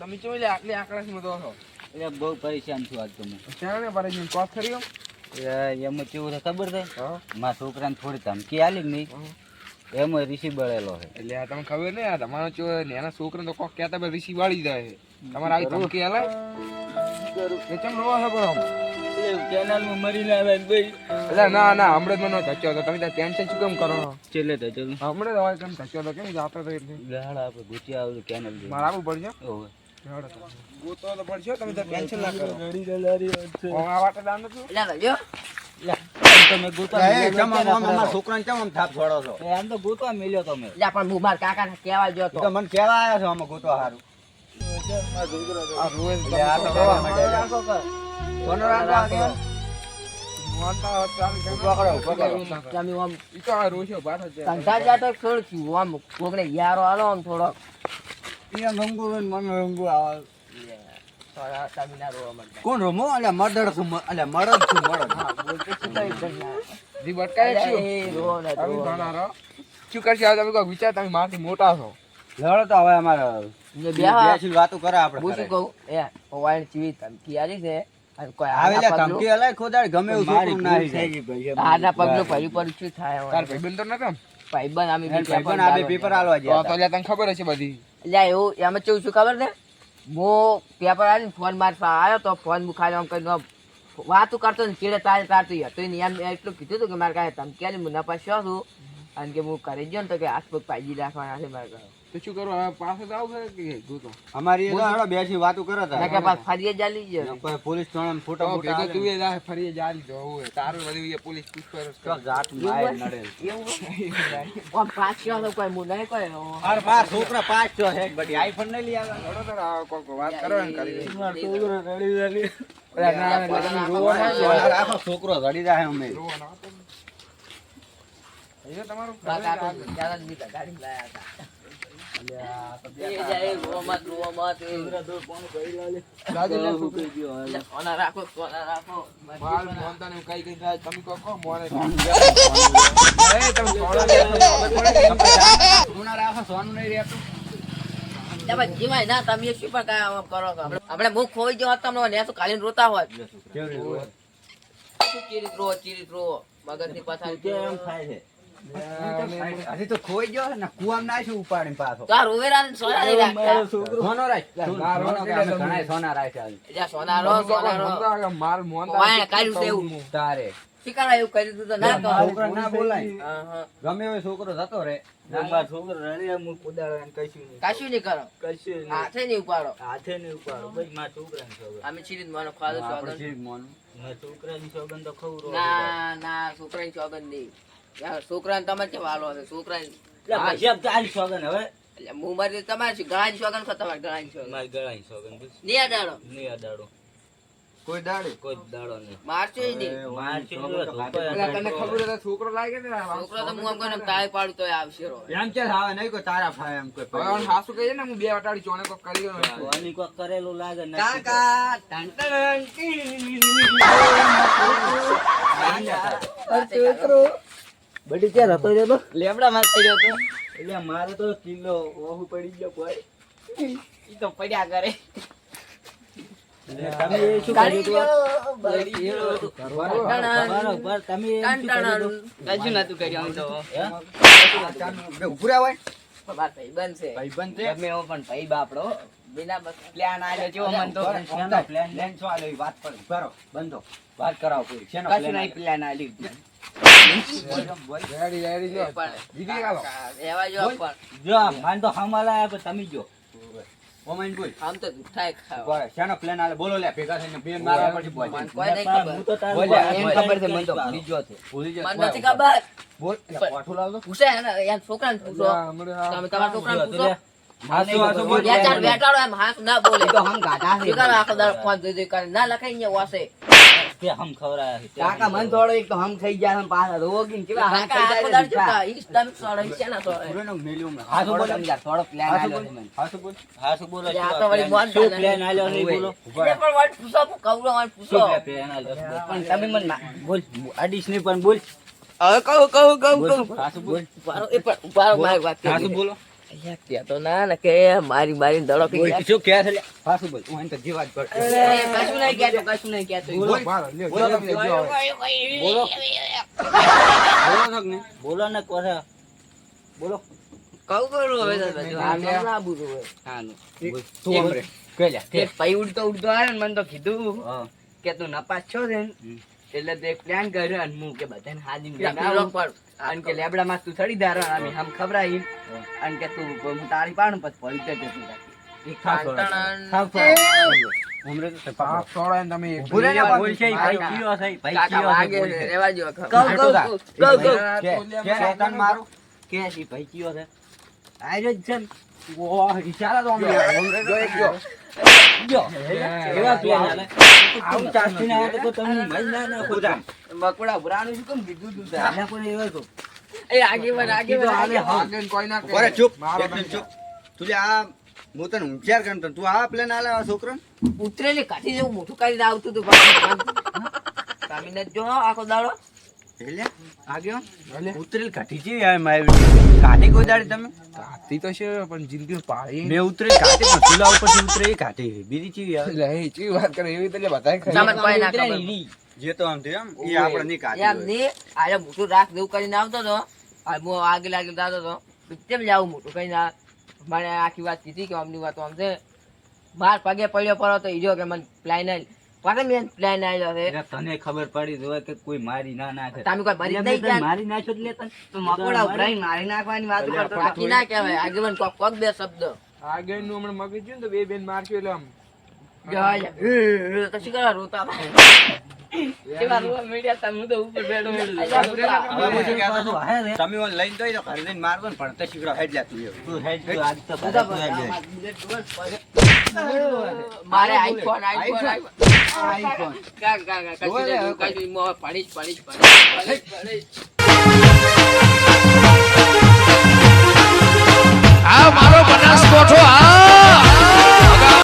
તમે ચો લે આટલી આકડાસમાં તો છો એટલે બહુ પરેશાન છું આજ તો હું. ચાણે પરેશાન કોક ખરીઓ એમાં કેવું છે ખબર છે? હા મારા છોકરાને થોડી ધમકી આલી કે નહીં, એમાં ઋષિ બળેલો છે. એટલે આ તમને ખબર નહીં આ તમારો ચો નાના છોકરાને તો કોક કહેતા બે ઋષિ વાળી જાય છે તમારે આવી ધમકી આલાય એ ચમ રોવા છે પણ કેનાલમાં મરીને આવ્યા ને ભાઈ. એટલે ના ના હમણાં જ મને ધચ્યો હતો તમે ત્યાં ટેન્શન શું કેમ કરો છેલ્લે તો ચલો હમણાં જ હવે કેમ ધચ્યો હતો કેમ જાતો હતો એટલે ગાળ આપણે ગુટિયા આવડું કેનાલ જેવું. મારે આવવું પડશે ઓવે. ગોતો તો પડશે તમે તો ટેન્શન ના કરો રડી રડારી વાત છે. હું આ વાટે દાન છું એટલે ભાઈઓ તમે ગોતવા એ મેલ્યો કેમ આમ નથી અમારા છોકરાને કેમ આમ થાપ છોડો છો? એ આમ તો ગોતવા મેલ્યો તમે. એટલે પણ હું મારા કાકાને કહેવા ગયો ઈ તો તો મને કહેવા આવ્યા છો આમાં ગોતવા હારું. આ રોજ એટલે આ તો રોવા માંડ્યા છે. કોનો રાગ વાગે? મોનતા ચાલ કેમ ઉભા કરો, ઉભા કરો. કે અમે આમ ઈ તો આ રોજો બાઠો છે ધંધા જાતો થોડું છું આમ કોકને યારો આલો આમ થોડો અહીંયા રંગુ હોય ને મને રંગુ આવે. થોડા તામીના રોવા મળતા કોણ રમો? અલ્યા મર્ડર છું, અલ્યા મર્ડર છું, મર્ડર. બોલતે શું કઈ ઘરના જી બટકાય છું એ રોવો ને તમે રોવો. ઘણા રહો શું કરશે આ તમે કોઈ વિચાર તમે મારથી મોટા છો લડો તો હવે અમારે ને બેહવા બેસીને વાતો કરે આપણે હું શું ઘરે. કહું એ વાઈન ચીવી ધમકી આલી છે અને કોઈ આવે લે આના ધમકી અલાય ખોદાડ ગમે એવું મારી છોકરું ના ભૂલ થઈ આવી ગઈ ભાઈ. પગલું આના પગલું ભર્યું પર શું થાય તાર હવે? ભાઈબંધ તો નતો ભાઈબંધ અમે જાય. બીજા ભાઈબંધ આ બે પેપર આલવા તો ગયા તો હતા. એટલે તને ખબર હશે બધી એટલે એવું એમાં કેવું છું ખબર ને હું પેપર આવીને ફોન મારવા આવ્યો તો ફોન મુખાયો આમ કરીને વાતું કરતો ને ચીડે તારતું હતો એમ એટલું કીધું હતું કે મારે કાંઈ ધમકી આલી હું નપાસ છું અને કે હું કરી ગયો ને તો કે હાથ પગ પાજી રાખવાના છે મારે ઘરે. તો શું કરું હવે પાસે જ આવું છે કે ગોતો અમારી એ તો બેસી વાતો કરે ના હતા. કે પાછ ફરીએ જાલી ગયો કોઈ પોલીસ થાણામાં ફોટા તો ફોટા ભેગો આલે. તું એ જા ફરી જા લીધો હોય તારું બધું એ પોલીસ પૂછપરછ તો કરે. જાત માય નડે. આમ પાસ ગયો તો કોઈ હું નહીં કોઈ અરે મારા છોકરા પાંચ છો હે બધી આઈફોન નહીં લઈ આવ્યા. લડો તો આ કોક વાત કરો ને કરી દે. મારા છોકરો રડી રડી. ઓલા ના એટલે તમે રોવો ના સોનાર આખો છોકરો રડી જાય અમે. રોવો ના તો. એ તમારું કાકા તો જ્યાદા જ બીજા ગાડી લાયા હતા એ જાય રોવા મત દાદી ને છોકરી એટલે સોના રાખો બાલ મોનતા ને કઈ કઈ થાય તમે કહો મોને એ તમે સોના લે ખબર પડે કે સોનાર આખો સોનું નહીં રહેતું. જીવાય ના તમે શું પણ કાંઈ આમ કરો છો આપણે મુખ ખોઈ ગયો તમને ને તો કાલીન રોતા હોય કેવી રીતે? શું ચીરીત રો મગજની પથારી કેમ થાય છે? હજી તો ખોઈ ગયો ને કુવામાં નાખ્યું ઉપાડીને પાછો. તો આ રોવેરા ને સોના નહીં રાખતા સોનો રાખ. સોનો કે અમે ઘણાય સોના રાખ્યા છે. એટલે સોના રો માર મોનતા વાય કાઢ્યું છે એવું તારે શીખવાડા એવું કરી દીધું તો ના કહો છોકરા ના બોલાય. હા, હા. ગમે એવો છોકરો જતો રે. મારા છોકરો રડ્યા હું કુદાડો એને કશું નહીં. કશું નહીં કરો કશું નહીં. હાથે નહીં ઉપાડો હાથે નહીં ઉપાડો. બસ મારા છોકરાને સોગંદ. અમે ચીરીત માનો ખાધો આપણે સોગંદ જીવ મોનું. મારા છોકરાની સોગંદ તો ખવરો. ના છોકરાની સોગંદ નહીં યાર છોકરાને તમારે કેમ હાલો હશે છોકરાની એટલે પછી આમ તારી સોગંદ હવે એટલે હું મારી તમારે શું ગળાની સોગંદ ખો તમારે ગળાની સોગંદ મારી ગળાની સોગંદ બસ. નહીં અડાડો નહીં અડાડો. કોઈ દાડે કોઈ દાડો નહીં. મારશો ય નહીં મારશું છોકરો તો ધોકો એટલે તને ખબર હોય તો છોકરો લાગે ને છોકરો તો હું આમ કરીને તાળી પાડું તોય આવશે રો એમ કે આવે નહીં કોઈ તારા ફાય એમ કોઈ હવે હાસુ કહીએ ને હું બે અટાડી ચોણે કોક કરી ગયો આની કોક કરેલું લાગે ને કાકા ટન બડી ક્યાં હતો રે તો લેબડા માં પડ્યો તો એટલે મારે તો કિલો ઓહુ પડી ગયો કોઈ ઈ તો પડ્યા કરે તમે એ શું કર્યું હતું? બરોબર તમે એ શું કર્યું હતું? કશું નતું કર્યું તો હે? ઉભરા હોય માર ભાઈબંધ છે ભાઈબંધ છે. ગમે એવો પણ ભાઈ બાપડો બિના બસ પ્લાન આલ્યો જેવો મન તો શેનો પ્લાન લેન છો આલે વાત પર કરો બંધો વાત કરાવો પૂરી શેનો કશું પ્લાન નહીં પ્લાન આલ્યું રેડી રેડી જો પણ જીતી ગાલો રહેવા જો પણ જો માન તો હમાલા આયા પણ તમે જો ઓમેન બોલ આમ તો દુખાય ખાવ બોલ શેનો પ્લાન આલે બોલો લે ભેગા થઈને બેન મારવા પછી બોલ મને કોઈ નહીં ખબર હું તો તારું બોલ્યા, એમ બોલ. ખબર છે મને તો ભૂલી ગયો છે ભૂલી જા મને નથી ખબર બોલ લે પાઠું લાવજો પૂછે એને યાર છોકરાને પૂછો તમે તમારા છોકરાને પૂછો હાસુ હાસુ બોલ બે ચાર બેટાડો એમ હાથ ના બોલે તો હમ ગાઢા છે. શું કરે આખો દાડો ફોન જોઈ કરે ના લખાઈ ને વાસે તે હમ ખવરાયા છે. કાકા મન થોડો એક તો હમ થઈ ગયા હમ પાછા રોગીન કેવા હમ કાકા થઈ આખો જાય દાડો ચૂકા ઈ સ્ટમ સોળે શેના સોળે પૂરેનો મેલ્યું મે હાસુ બોલ યાર થોડો પ્લાન હાસુ આલ્યો બોલ છે મને હાસુ બોલ હા શું બોલો એટલે આ શું તો વળી plan? મોન શું plan plan આલ્યો નહીં બોલો એટલે પણ વાળ પૂછો કવરો વાળ પૂછો શું plan આલ્યો? પણ તમે મને બોલ આડીશ નહીં પણ બોલ હવે કહું હાસુ બોલ ઉપાડો એ પણ ઉપાડો મારી વાત હાસુ કરી બોલો અલ્યા, કહેતો ના ને કે મારી દડો પી બોલ, ગયા. શું કહે છે લે? પાછું બોલ. હું એને તો જે વાત કરું. કશું નહીં કહેતો, કશું નહીં કહેતો. બોલો, બાર, લ્યો, જો તમે જો હવે. બોલો. બોલો છો કે નહીં? બોલો ને કોને? બોલો. કહું કરું હવે તો બધું. આ લ્યા. ના બોલું હવે. હા, નો. બોલ. તું હમરે. કહે લે, કહે. એક પૈ ઉડતો આવ્યો ને મને તો કીધું હા. કે તું નપાસ છો છે ને હમ. એટલે તે પ્લાન કર્યો અને હું કે બધાને હાજીને લઈને પીરો આવું. પર. અને કે લેબડા માં તું ચડી દારો અમે હમ ખબરાઈ અને કે તું હું તારી પાડું પછી પડી તે જતું રહે. એક ખાસ વળો. ટાંટણ. ખાસ વળો. હમરે તો પાપ પકડો. સોળાને તમે એક ભૂલે ને મિનિટ બોલ છે, મારી ભાઈ કાકા. કીયો છે, ભાઈ કાકા કીયો છે, વાગે બોલ છે, છે. રહેવા દ્યો. કહું, કહું, કહું, કહું. કે તને મારું કે છે ભાઈ કીયો છે આયરો જ છે ને. ઓહ, ઈશારા તો અમને જો એક જો. જો એવા પ્લેન હાલે આવું ચાસ્તી ના આવે તો તમને મજ ના ખોજા બકુડા ભરાનું શું કેમ કીધું તું તારે? આના કોઈ એવા તો એ આગેવાન, આગેવાન, આગેવાન. આગળ કોઈ ના કહે. બરે ચૂપ મારો એકદમ બંધ. ચૂપ તું લે આ હું તને હોશિયાર કરતો તું આ પ્લેન આલે આ છોકરાને ઉતરેલી કાઠી જેવું મોટું કરીને આવતું હતું પાછું. તમે નથી જો આખો દાડો. એટલે આગળ અલે, ઉતરેલ કાઠી છે યાર મારી કાઠી કોઈ દાડી તમે કાઢી તો છે પણ જિંદગી પાડી મેં ઉતરેલ કાઠી પણ ચૂલા ઉપરથી ઉતરે એ કાઠી બીજી ચીવી યાર લે એ ચી વાત કરે એવી તો લે બધાય ખાઈ. સામાન કોઈ ના ખબર. જે તો આમ થયું એમ એ આપણે નહીં કાઢી એમ નહીં, આજે મોટું રાખ જેવું કરીને આવતો હતો. આ હું આગળ આગળ જતો હતો. તો કેમ જાવું મોટું કરીને આ? મને આખી વાત કીધી કે આમની વાત આમ છે. બાર પગે પડ્યો પડો તો ઈજો કે મને પ્લાન આવેલ. પાછા મેં પ્લાન આવેલો છે. એટલે તને ખબર પડી જોવે કે કોઈ મારી ના નાખે તમે કોઈ મરી જ એટલે નહીં મેં તને ગયા. મારી નાખ્યો જ લે તને તું મકોડા ઉભરાઈને મારી નાખવાની વાત કરતો હતો. બાકી ના કહેવાય. આગેવાન કોક કોક બે શબ્દ. આગળનું હમણાં મગજ ગયું ને તો બે બેન મારશું એટલે આમ જાય. તો શું કરવા રોતા હતા? એવા રોવા માંડ્યા તા, હું તો ઉપર બેઠો બેઠો. અલ્યા, રોતા. હવે હું શું કહેતો હતો? વાહે રે. તમે ઓને લઈને દઈ દો ઘરે લઈને મારતો ને ભણતા શીખડો હેડ જા તું એવું. તું હેડ જો આજ તો બધા તું હેડ બધા લે. મારે આઈફોન આઈફોન આઈફોન. કાકા કાકા કશું નહીં, કશું નહીં. મોં પડીશ પડીશ પડીશ પડીશ પડીશ